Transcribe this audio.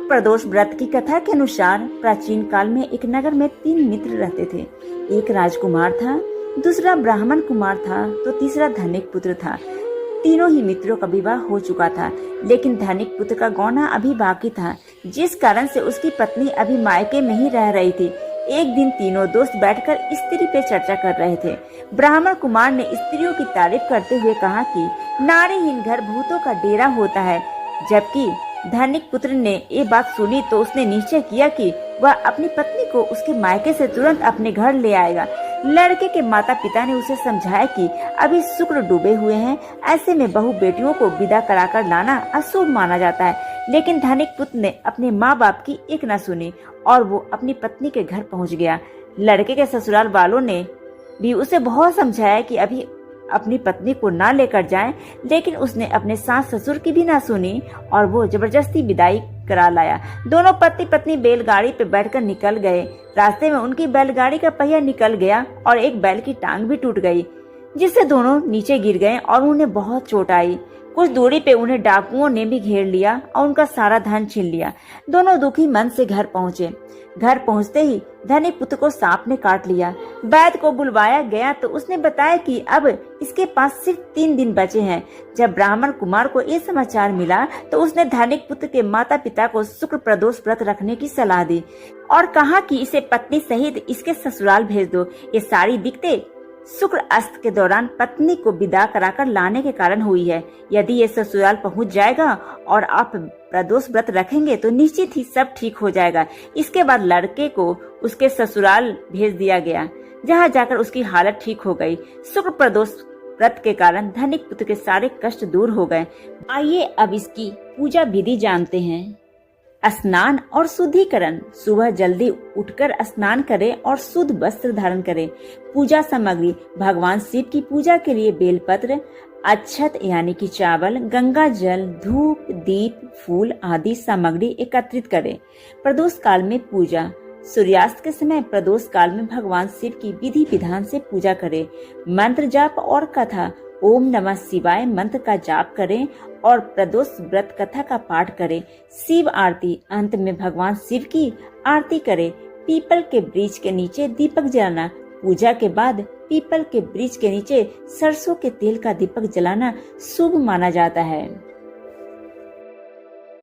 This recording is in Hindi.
शुक्ल प्रदोष व्रत की कथा के अनुसार प्राचीन काल में एक नगर में 3 मित्र रहते थे। एक राजकुमार था, दूसरा ब्राह्मण कुमार था, तो तीसरा धनिक पुत्र था। तीनों ही मित्रों का विवाह हो चुका था, लेकिन धनिक पुत्र का गौना अभी बाकी था, जिस कारण से उसकी पत्नी अभी मायके में ही रह रही थी। एक दिन तीनों दोस्त बैठकर स्त्री पे चर्चा कर रहे थे। ब्राह्मण कुमार ने स्त्रियों की तारीफ करते हुए कहा कि नारीहीन घर भूतों का डेरा होता है, जबकि धनिक पुत्र ने ये बात सुनी तो उसने निश्चय किया कि वह अपनी पत्नी को उसके मायके से तुरंत अपने घर ले आएगा। लड़के के माता पिता ने उसे समझाया कि अभी शुक्र डूबे हुए हैं, ऐसे में बहू बेटियों को विदा कराकर लाना अशुभ माना जाता है। लेकिन धनिक पुत्र ने अपने माँ बाप की एक न सुनी और वो अपनी पत्नी के घर पहुँच गया। लड़के के ससुराल वालों ने भी उसे बहुत समझाया कि अभी अपनी पत्नी को ना लेकर जाएं, लेकिन उसने अपने सास ससुर की भी ना सुनी और वो जबरदस्ती विदाई करा लाया। दोनों पति पत्नी बैलगाड़ी पे बैठकर निकल गए। रास्ते में उनकी बैलगाड़ी का पहिया निकल गया और एक बैल की टांग भी टूट गई, जिससे दोनों नीचे गिर गए और उन्हें बहुत चोट आई। कुछ दूरी पे उन्हें डाकुओं ने भी घेर लिया और उनका सारा धन छीन लिया। दोनों दुखी मन से घर पहुँचे। घर पहुँचते ही धनिक पुत्र को सांप ने काट लिया। वैद्य को बुलवाया गया तो उसने बताया कि अब इसके पास सिर्फ 3 दिन बचे हैं। जब ब्राह्मण कुमार को ये समाचार मिला तो उसने धनिक पुत्र के माता पिता को शुक्र प्रदोष व्रत रखने की सलाह दी और कहा कि इसे पत्नी सहित इसके ससुराल भेज दो। ये सारी दिक्कतें शुक्र अस्त के दौरान पत्नी को विदा कराकर लाने के कारण हुई है। यदि ये ससुराल पहुंच जाएगा और आप प्रदोष व्रत रखेंगे तो निश्चित ही सब ठीक हो जाएगा। इसके बाद लड़के को उसके ससुराल भेज दिया गया, जहां जाकर उसकी हालत ठीक हो गई। शुक्र प्रदोष व्रत के कारण धनिक पुत्र के सारे कष्ट दूर हो गए। आइए अब इसकी पूजा विधि जानते हैं। स्नान और शुद्धिकरण। सुबह जल्दी उठकर स्नान करें और शुद्ध वस्त्र धारण करें। पूजा सामग्री। भगवान शिव की पूजा के लिए बेलपत्र, अक्षत यानी कि चावल, गंगा जल, धूप, दीप, फूल आदि सामग्री एकत्रित करें। प्रदोष काल में पूजा। सूर्यास्त के समय प्रदोष काल में भगवान शिव की विधि विधान से पूजा करें। मंत्र जाप और कथा। ओम नमः शिवाय मंत्र का जाप करें और प्रदोष व्रत कथा का पाठ करें। शिव आरती। अंत में भगवान शिव की आरती करें। पीपल के वृक्ष के नीचे दीपक जलाना। पूजा के बाद पीपल के वृक्ष के नीचे सरसों के तेल का दीपक जलाना शुभ माना जाता है।